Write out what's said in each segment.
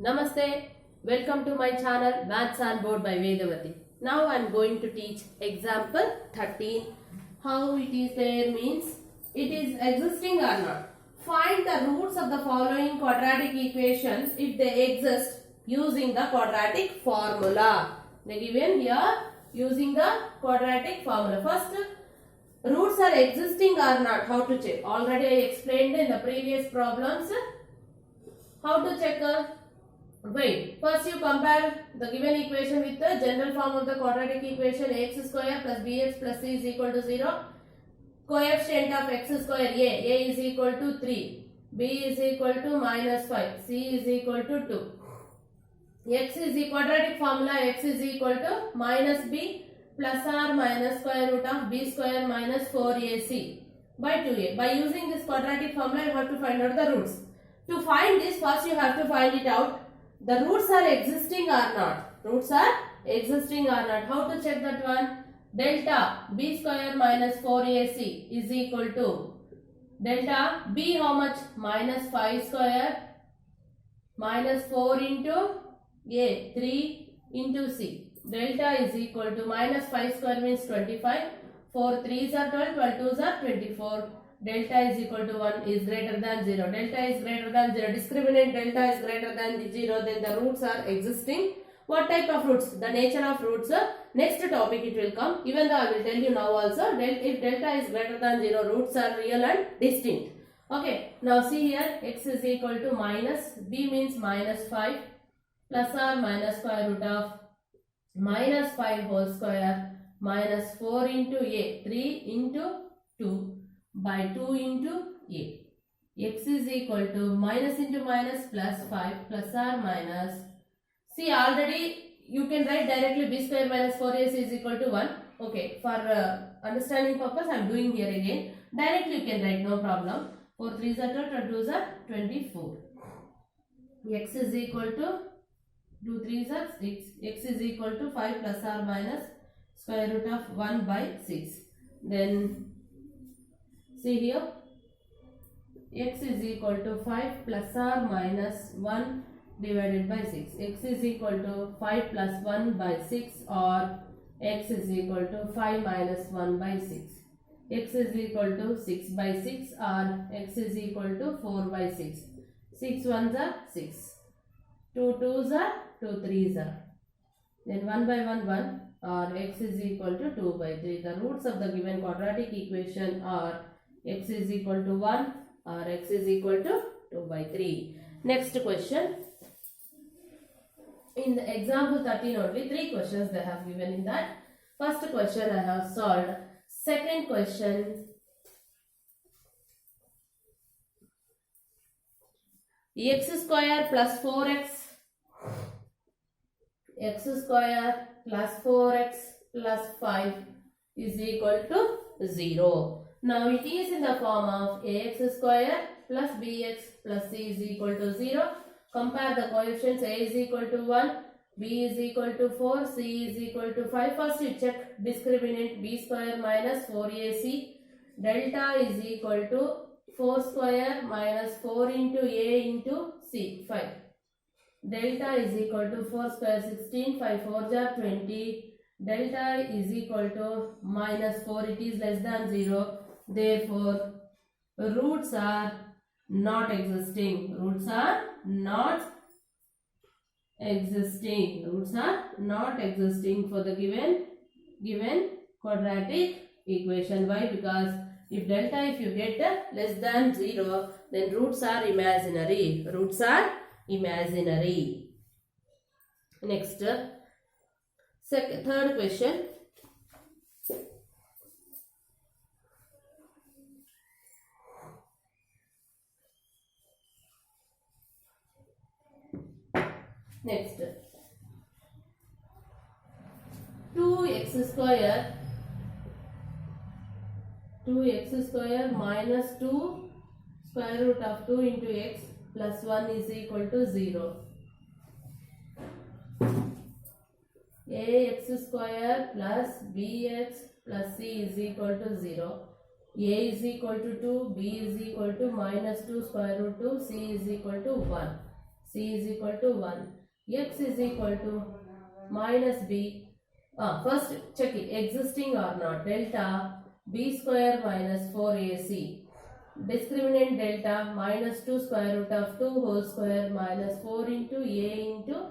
Namaste. Welcome to my channel Maths on Board by Vedavati. Now I am going to teach example 13. How it is there means it is existing or not. Find the roots of the following quadratic equations if they exist using the quadratic formula. They given here using the quadratic formula. First, roots are existing or not. How to check? Already I explained in the previous problems. How to check? Wait, first you compare the given equation with the general form of the quadratic equation x square plus bx plus c is equal to 0. Coefficient of x square a is equal to 3, b is equal to minus 5, c is equal to 2. X is the quadratic formula, x is equal to minus b plus or minus square root of b square minus 4ac by 2a. By using this quadratic formula you have to find out the roots. To find this, first you have to find it out. The roots are existing or not? Roots are existing or not? How to check that one? Delta b square minus 4ac is equal to delta b how much? Minus 5 square minus 4 into a 3 into c. Delta is equal to minus 5 square means 25. 4 3s are 12, 12 2s are 24. Delta is equal to 1 is greater than 0. Delta is greater than 0. Discriminant delta is greater than 0. Then the roots are existing. What type of roots? The nature of roots. Next topic it will come. Even though I will tell you now also. If delta is greater than 0, roots are real and distinct. Okay. Now see here. X is equal to minus. B means minus 5. Plus or minus square root of minus 5 whole square. Minus 4 into a. 3 into 2. By 2 into a. X is equal to minus into minus plus 5 plus or minus. See, already you can write directly b square minus 4ac is equal to 1. Okay, for understanding purpose I am doing here again. Directly you can write, no problem. 4 3s are 12, 2 2s are 24. X is equal to 2 3s are 6. X is equal to 5 plus or minus square root of 1 by 6. Then see here, x is equal to 5 plus or minus 1 divided by 6. X is equal to 5 plus 1 by 6 or x is equal to 5 minus 1 by 6. X is equal to 6 by 6 or x is equal to 4 by 6. 6 1s are 6. 2 2s are 2 3s are. Then 1 by 1 1 or x is equal to 2 by 3. The roots of the given quadratic equation are x is equal to 1 or x is equal to 2 by 3. Next question. In the example 13 only 3 questions they have given in that. First question I have solved. Second question. X square plus 4x. X square plus 4x plus 5 is equal to 0. Now it is in the form of ax square plus bx plus c is equal to 0. Compare the coefficients. A is equal to 1, b is equal to 4, c is equal to 5. First you check discriminant b square minus 4ac. Delta is equal to 4 square minus 4 into a into c, 5. Delta is equal to 4 square 16, 5 4s are 20. Delta is equal to minus 4, it is less than 0. Therefore, roots are not existing. Roots are not existing. Roots are not existing for the given quadratic equation. Why? Because if delta, if you get less than 0, then roots are imaginary. Roots are imaginary. Next, third question. Next, 2x square minus 2 square root of 2 into x plus 1 is equal to 0. Ax square plus bx plus c is equal to 0. A is equal to 2, b is equal to minus 2 square root 2, c is equal to 1. c is equal to 1, x is equal to minus b. First check it, existing or not. Delta b square minus 4ac. Discriminant delta minus 2 square root of 2 whole square minus 4 into a into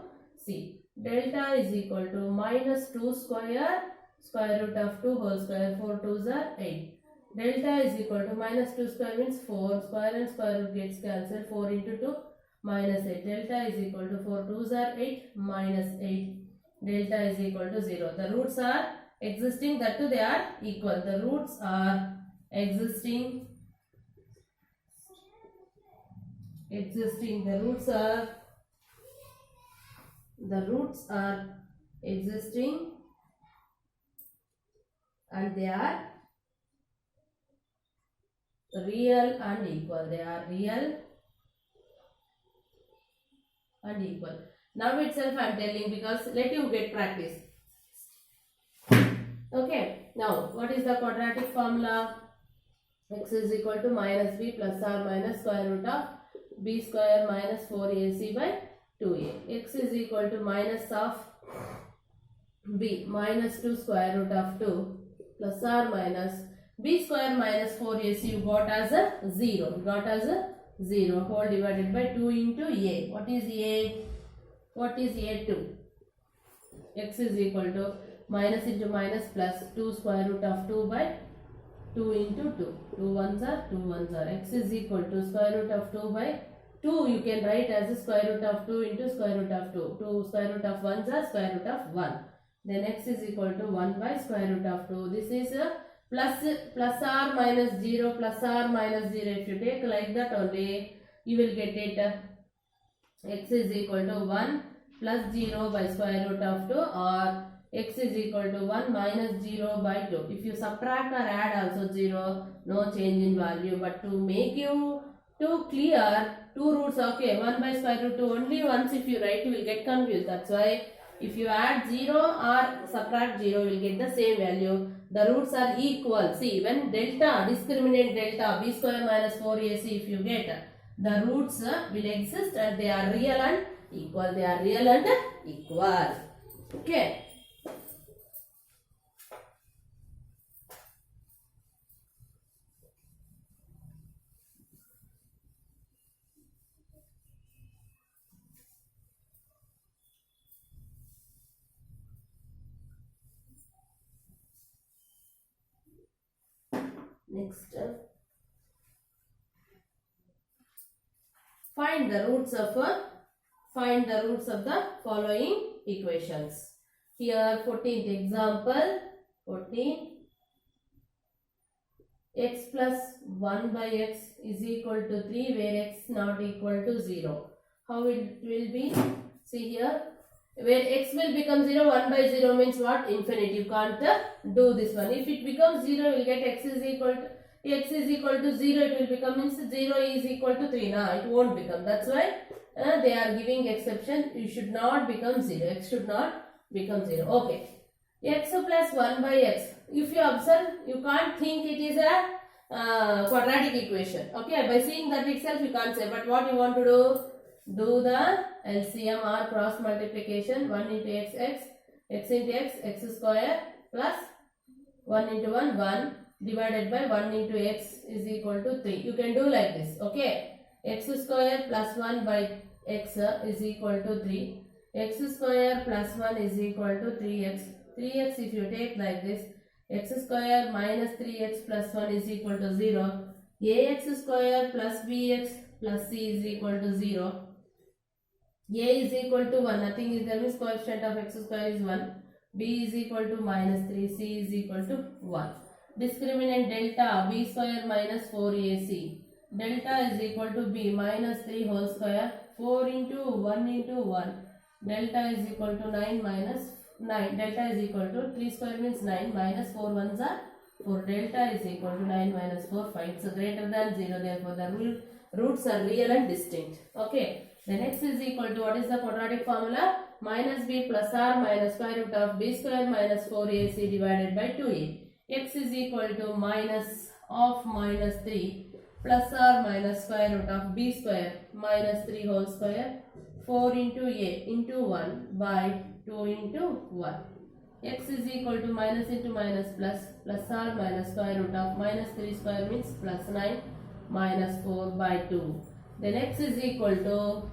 c. Delta is equal to minus 2 square root of 2 whole square, 4 2s are 8. Delta is equal to minus 2 square means 4, square and square root gets cancelled, 4 into 2 minus 8. Delta is equal to 4 2s are 8 minus 8. Delta is equal to 0. The roots are existing, that too they are equal. The roots are existing, the roots are existing and they are real and equal. They are real and equal. Now itself I am telling, because let you get practice. Okay. Now what is the quadratic formula? X is equal to minus b plus or minus square root of b square minus 4ac by 2a. X is equal to minus of b minus 2 square root of 2 plus or minus b square minus 4ac you got as a 0. Whole divided by 2 into a. What is a? What is a2? X is equal to minus into minus plus 2 square root of 2 by 2 into 2. 2 ones are. X is equal to square root of 2 by 2. You can write as a square root of 2 into square root of 2. 2 square root of 1s are square root of 1. Then x is equal to 1 by square root of 2. This is a plus or minus 0, plus or minus 0. If you take like that only, you will get it. X is equal to 1 plus 0 by square root of 2, or x is equal to 1 minus 0 by 2. If you subtract or add also 0, no change in value. But to make you to clear, two roots, okay, 1 by square root 2 only once if you write, you will get confused. That's why if you add 0 or subtract 0, you will get the same value. The roots are equal. See, when delta, discriminant delta, b square minus 4ac, if you get, the roots will exist and they are real and equal. Okay. Next, find the roots of the following equations. Here 14th example, 14, x plus 1 by x is equal to 3 where x not equal to 0. How it will be? See here, where x will become 0, 1 by 0 means what? Infinite. You can't do this one. If it becomes 0, you will get x is equal to 0, it will become means 0 is equal to 3. Now it won't become. That's why they are giving exception. You should not become 0. X should not become 0. Okay. X plus 1 by x. If you observe, you can't think it is a quadratic equation. Okay. By seeing that itself, you can't say. But what you want to do? Do the LCM or cross multiplication. 1 into x into x square plus 1 into 1 divided by 1 into x is equal to 3. You can do like this. Okay. X square plus 1 by x is equal to 3. X square plus 1 is equal to 3x. 3x if you take like this, x square minus 3x plus 1 is equal to 0. Ax square plus bx plus c is equal to 0. A is equal to 1. Nothing is there, means coefficient of x square is 1. B is equal to minus 3. C is equal to 1. Discriminant delta b square minus 4ac. Delta is equal to b minus 3 whole square. 4 into 1 into 1. Delta is equal to 9 minus 9. Delta is equal to 3 square means 9 minus 4 ones are 4. Delta is equal to 9 minus 4 5. It's greater than 0. Therefore the roots are real and distinct. Okay. Then x is equal to, what is the quadratic formula? Minus b plus r minus square root of b square minus 4ac divided by 2a. X is equal to minus of minus 3 plus or minus square root of b square minus 3 whole square 4 into a into 1 by 2 into 1. X is equal to minus into minus plus, plus or minus square root of minus 3 square means plus 9 minus 4 by 2. Then x is equal to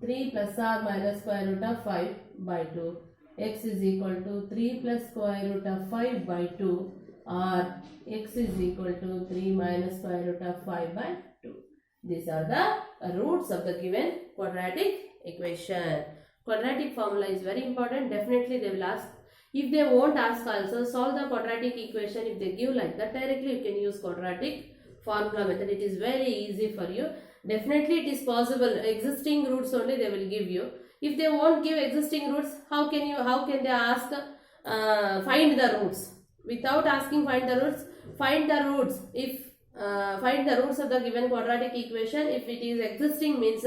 3 plus or minus square root of 5 by 2. X is equal to 3 plus square root of 5 by 2, or x is equal to 3 minus square root of 5 by 2. These are the roots of the given quadratic equation. Quadratic formula is very important. Definitely they will ask. If they won't ask also, solve the quadratic equation. If they give like that, directly you can use quadratic formula method. It is very easy for you. Definitely it is possible. Existing roots only they will give you. If they won't give existing roots, how can they ask find the roots? Without asking find the roots, find the roots. If find the roots of the given quadratic equation, if it is existing means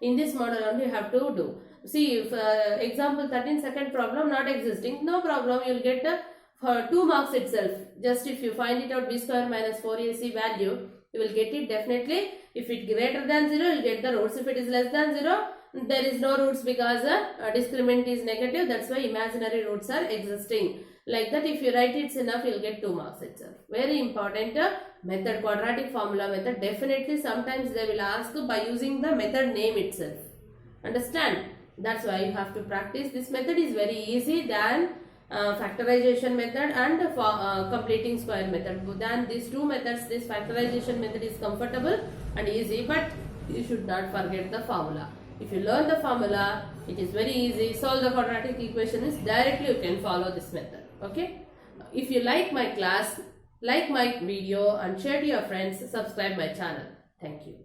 in this model only you have to do. See, if example 13 second problem not existing, no problem, you will get for 2 marks itself. Just if you find it out b square minus 4ac value, you will get it definitely. If it greater than 0, you will get the roots. If it is less than 0, there is no roots because discriminant is negative. That's why imaginary roots are existing. Like that, if you write it's enough, you will get 2 marks itself. Very important method, quadratic formula method. Definitely sometimes they will ask by using the method name itself. Understand? That's why you have to practice. This method is very easy than factorization method and completing square method. Than these two methods, this factorization method is comfortable and easy, but you should not forget the formula. If you learn the formula, it is very easy. Solve the quadratic equation is directly you can follow this method. Okay. If you like my class, like my video and share to your friends, subscribe my channel. Thank you.